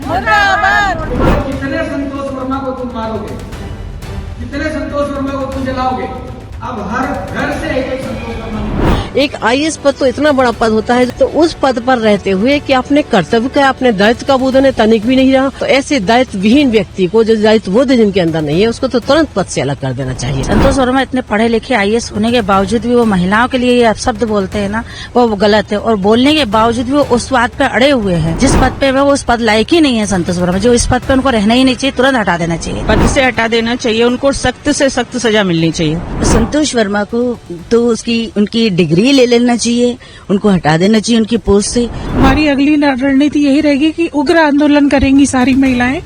मुर्दाबाद। कितने संतोष वर्मा को तुम मारोगे, कितने संतोष वर्मा को तुम जलाओगे? अब हर घर से एक संतोष वर्मा निकलेगा। एक आईएएस पद तो इतना बड़ा पद होता है, तो उस पद पर रहते हुए कि अपने कर्तव्य का, अपने दायित्व का बोध उन्हें तनिक भी नहीं रहा, तो ऐसे दायित्व विहीन व्यक्ति को, जो दायित्व बोध जिनके अंदर नहीं है, उसको तो तुरंत पद से अलग कर देना चाहिए। संतोष वर्मा इतने पढ़े लिखे आईएएस होने के बावजूद भी वो महिलाओं के लिए ये अपशब्द बोलते हैं ना, वो गलत है। और बोलने के बावजूद भी वो उस बात पे अड़े हुए हैं जिस पद पे वो उस पद लायक ही नहीं है। संतोष वर्मा जो इस पद पे उनको रहना ही नहीं चाहिए, तुरंत हटा देना चाहिए, पद से हटा देना चाहिए, उनको सख्त से सख्त सजा मिलनी चाहिए। संतोष वर्मा को तो उनकी डिग्री ले लेना चाहिए, उनको हटा देना चाहिए उनकी पोस्ट से। हमारी अगली रणनीति यही रहेगी कि उग्र आंदोलन करेंगी सारी महिलाएं,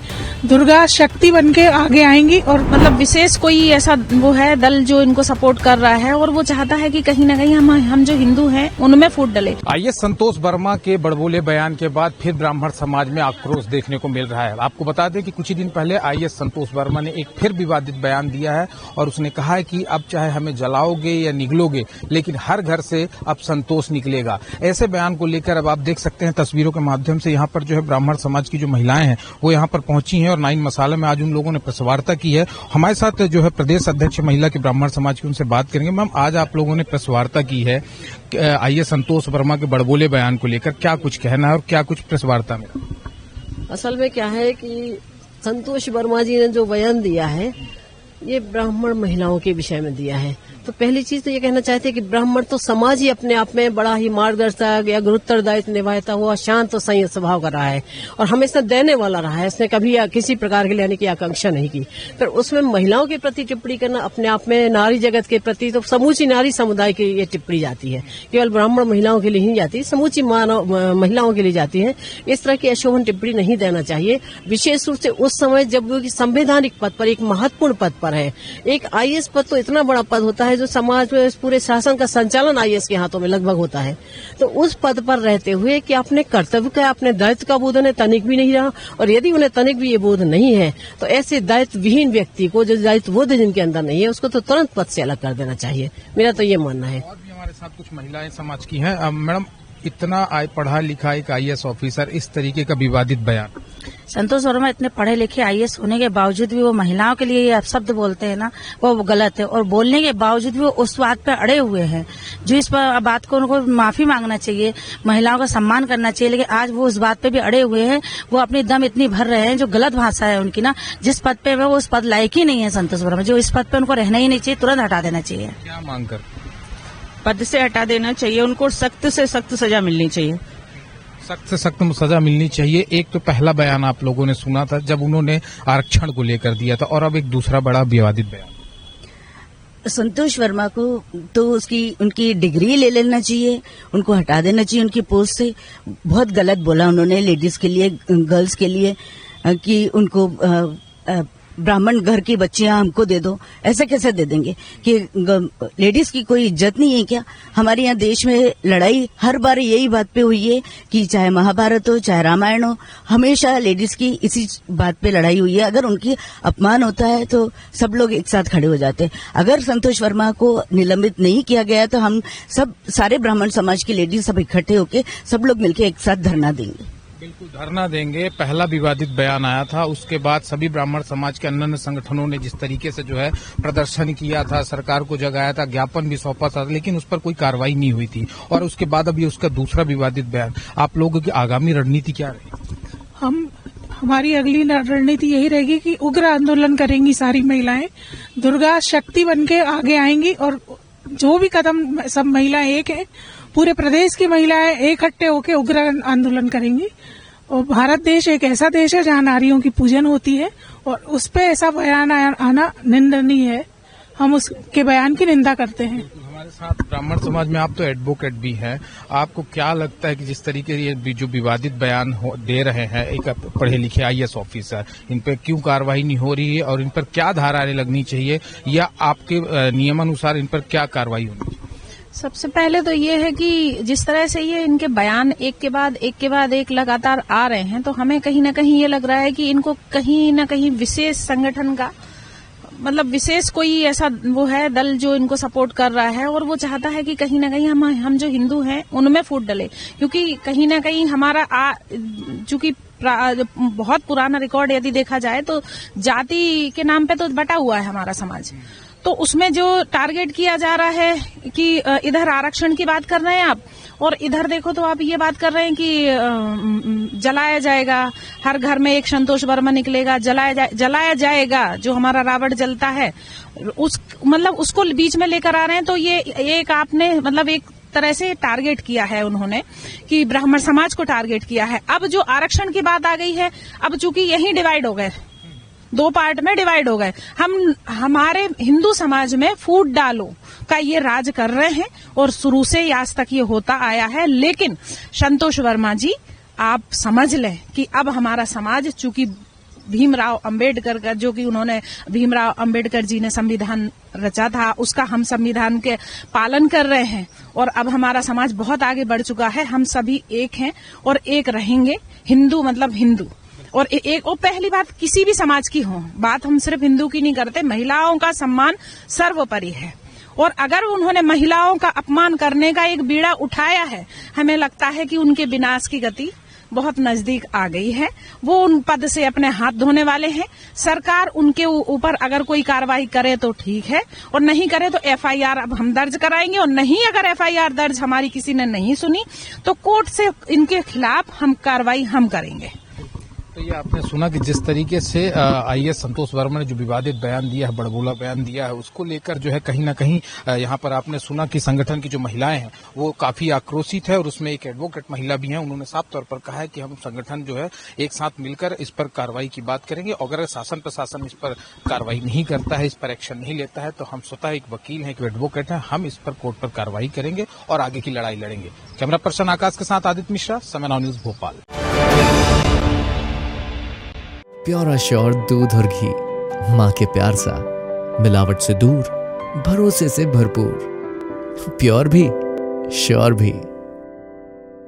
दुर्गा शक्ति बनके आगे आएंगी। और मतलब विशेष कोई ऐसा वो है दल जो इनको सपोर्ट कर रहा है और वो चाहता है कि कहीं न कहीं हम जो हिंदू हैं उनमें फूट डले। आईएएस संतोष वर्मा के बड़बोले बयान के बाद फिर ब्राह्मण समाज में आक्रोश देखने को मिल रहा है। आपको बता दें कि कुछ ही दिन पहले आईएएस संतोष वर्मा ने एक फिर विवादित बयान दिया है और उसने कहा है कि अब चाहे हमें जलाओगे या निगलोगे, लेकिन हर घर से अब संतोष निकलेगा। ऐसे बयान को लेकर अब आप देख सकते हैं तस्वीरों के माध्यम से यहाँ पर जो है ब्राह्मण समाज की जो महिलाएं हैं वो यहाँ पर पहुंची हैं और 9 मसाला में आज उन लोगों ने प्रेस वार्ता की है। हमारे साथ जो है प्रदेश अध्यक्ष महिला की ब्राह्मण समाज की, उनसे बात करेंगे। मैम, आज आप लोगों ने प्रेस वार्ता की है आईएएस संतोष वर्मा के बड़बोले बयान को लेकर, क्या कुछ कहना है और क्या कुछ प्रेस वार्ता में? असल में क्या है कि संतोष वर्मा जी ने जो बयान दिया है ये ब्राह्मण महिलाओं के विषय में दिया है। तो पहली चीज तो ये कहना चाहते हैं कि ब्राह्मण तो समाज ही अपने आप में बड़ा ही मार्गदर्शक या गुरुत्तर दायित्व निभाता हुआ शांत और संयत स्वभाव का रहा है और हमेशा देने वाला रहा है। इसने कभी किसी प्रकार के लेने की आकांक्षा नहीं की। पर उसमें महिलाओं के प्रति टिप्पणी करना अपने आप में, नारी जगत के प्रति तो समूची नारी समुदाय की ये टिप्पणी जाती है, केवल ब्राह्मण महिलाओं के लिए नहीं जाती, समूची महिलाओं के लिए जाती है। इस तरह की अशोभन टिप्पणी नहीं देना चाहिए, विशेष रूप से उस समय जब वो संवैधानिक पद पर, एक महत्वपूर्ण पद पर है। एक आईएएस पद तो इतना बड़ा पद होता है जो समाज में पूरे शासन का संचालन आईएएस के हाथों में लगभग होता है, तो उस पद पर रहते हुए कि अपने कर्तव्य का, अपने दायित्व का बोध उन्हें तनिक भी नहीं रहा, और यदि उन्हें तनिक भी ये बोध नहीं है तो ऐसे दायित्व विहीन व्यक्ति को, जो दायित्व बोध जिनके अंदर नहीं है, उसको तो तुरंत पद से अलग कर देना चाहिए। मेरा तो ये मानना है। और भी हमारे साथ कुछ महिलाएं समाज की हैं। मैडम, इतना पढ़ा लिखा एक आईएएस ऑफिसर, इस तरीके का विवादित बयान। संतोष वर्मा इतने पढ़े लिखे आईएएस होने के बावजूद भी वो महिलाओं के लिए ये अपशब्द बोलते हैं ना, वो गलत है। और बोलने के बावजूद भी वो उस बात पे अड़े हुए हैं जो इस बात को उनको माफी मांगना चाहिए, महिलाओं का सम्मान करना चाहिए, लेकिन आज वो उस बात पे भी अड़े हुए हैं। वो अपनी दम इतनी भर रहे हैं, जो गलत भाषा है उनकी ना, जिस पद पे वो उस पद लायक ही नहीं है। संतोष वर्मा जो इस पद पे उनको रहना ही नहीं चाहिए, तुरंत हटा देना चाहिए। क्या मांग कर? पद से हटा देना चाहिए, उनको सख्त से सख्त सजा मिलनी चाहिए। सख्त से सख्त सजा मिलनी चाहिए। एक तो पहला बयान आप लोगों ने सुना था जब उन्होंने आरक्षण को लेकर दिया था, और अब एक दूसरा बड़ा विवादित बयान। संतोष वर्मा को तो उनकी डिग्री ले लेना चाहिए, उनको हटा देना चाहिए उनकी पोस्ट से। बहुत गलत बोला उन्होंने लेडीज के लिए, गर्ल्स के लिए, कि उनको ब्राह्मण घर की बच्चियां हमको दे दो। ऐसे कैसे दे देंगे? कि लेडीज की कोई इज्जत नहीं है क्या? हमारे यहाँ देश में लड़ाई हर बार यही बात पे हुई है कि चाहे महाभारत हो, चाहे रामायण हो, हमेशा लेडीज की इसी बात पे लड़ाई हुई है। अगर उनकी अपमान होता है तो सब लोग एक साथ खड़े हो जाते हैं। अगर संतोष वर्मा को निलंबित नहीं किया गया तो हम सब, सारे ब्राह्मण समाज की लेडीज सब इकट्ठे होके सब लोग मिलकर एक साथ धरना देंगे। बिल्कुल धरना देंगे। पहला विवादित बयान आया था, उसके बाद सभी ब्राह्मण समाज के अन्य संगठनों ने जिस तरीके से जो है प्रदर्शन किया था, सरकार को जगाया था, ज्ञापन भी सौंपा था, लेकिन उस पर कोई कार्रवाई नहीं हुई थी। और उसके बाद अभी उसका दूसरा विवादित बयान। आप लोगों की आगामी रणनीति क्या रहेगी? हमारी अगली रणनीति यही रहेगी कि उग्र आंदोलन करेंगी सारी महिलाएं, दुर्गा शक्ति बनके आगे आएंगी। और जो भी कदम सब महिलाएं एक है, पूरे प्रदेश की महिलाएं इकट्ठे होकर उग्र आंदोलन करेंगी। और भारत देश एक ऐसा देश है जहां नारियों की पूजन होती है, और उस पे ऐसा बयान आना निंदनीय है। हम उसके बयान की निंदा करते हैं। हमारे साथ ब्राह्मण समाज में आप तो एडवोकेट भी हैं, आपको क्या लगता है कि जिस तरीके ये जो विवादित बयान दे रहे हैं एक पढ़े लिखे आईएएस ऑफिसर, इन पर क्यों कार्रवाई नहीं हो रही है और इन पर क्या धाराएं लगनी चाहिए, या आपके नियमानुसार इन पर क्या कार्रवाई होनी चाहिए? सबसे पहले तो ये है कि जिस तरह से ये इनके बयान एक के बाद एक लगातार आ रहे हैं, तो हमें कहीं ना कहीं ये लग रहा है कि इनको कहीं ना कहीं विशेष संगठन का मतलब विशेष कोई ऐसा वो है दल जो इनको सपोर्ट कर रहा है और वो चाहता है कि कहीं ना कहीं हम जो हिंदू हैं उनमें फूट डले, क्योंकि कहीं ना कहीं हमारा चूंकि बहुत पुराना रिकॉर्ड यदि देखा जाए तो जाति के नाम पे तो बटा हुआ है हमारा समाज। तो उसमें जो टारगेट किया जा रहा है कि इधर आरक्षण की बात कर रहे हैं आप, और इधर देखो तो आप ये बात कर रहे हैं कि जलाया जाएगा, हर घर में एक संतोष वर्मा निकलेगा, जलाया जाएगा जो हमारा रावण जलता है, उसको बीच में लेकर आ रहे हैं। तो ये एक आपने मतलब एक तरह से टारगेट किया है उन्होंने कि ब्राह्मण समाज को टारगेट किया है। अब जो आरक्षण की बात आ गई है, अब चूंकि यही डिवाइड हो गए, दो पार्ट में डिवाइड हो गए, हमारे हिंदू समाज में फूट डालो का ये राज कर रहे हैं और शुरू से आज तक ये होता आया है। लेकिन संतोष वर्मा जी आप समझ लें कि अब हमारा समाज चूंकि भीमराव अंबेडकर का जो कि उन्होंने भीमराव अंबेडकर जी ने संविधान रचा था उसका हम संविधान के पालन कर रहे हैं और अब हमारा समाज बहुत आगे बढ़ चुका है। हम सभी एक हैं और एक रहेंगे। हिंदू मतलब हिंदू और एक और पहली बात किसी भी समाज की हो, बात हम सिर्फ हिंदू की नहीं करते, महिलाओं का सम्मान सर्वोपरि है। और अगर उन्होंने महिलाओं का अपमान करने का एक बीड़ा उठाया है, हमें लगता है कि उनके विनाश की गति बहुत नजदीक आ गई है। वो उन पद से अपने हाथ धोने वाले हैं। सरकार उनके ऊपर अगर कोई कार्रवाई करे तो ठीक है और नहीं करे तो एफआईआर अब हम दर्ज कराएंगे, और नहीं अगर एफआईआर दर्ज हमारी किसी ने नहीं सुनी तो कोर्ट से इनके खिलाफ हम कार्रवाई हम करेंगे। तो ये आपने सुना कि जिस तरीके से आईएएस संतोष वर्मा ने जो विवादित बयान दिया है, बड़बोला बयान दिया है, उसको लेकर जो है कहीं ना कहीं यहाँ पर आपने सुना कि संगठन की जो महिलाएं हैं वो काफी आक्रोशित है और उसमें एक एडवोकेट महिला भी है। उन्होंने साफ तौर पर कहा है कि हम संगठन जो है एक साथ मिलकर इस पर कार्रवाई की बात करेंगे और अगर शासन प्रशासन इस पर कार्रवाई नहीं करता है, इस पर एक्शन नहीं लेता है तो हम स्वतः एक वकील हैं, एक एडवोकेट हैं, हम इस पर कोर्ट पर कार्रवाई करेंगे और आगे की लड़ाई लड़ेंगे। कैमरा पर्सन आकाश के साथ आदित्य मिश्रा, समय now news Bhopal. Pure sure दूध और घी, माँ के प्यार सा, मिलावट से दूर, भरोसे से भरपूर, प्योर भी श्योर भी।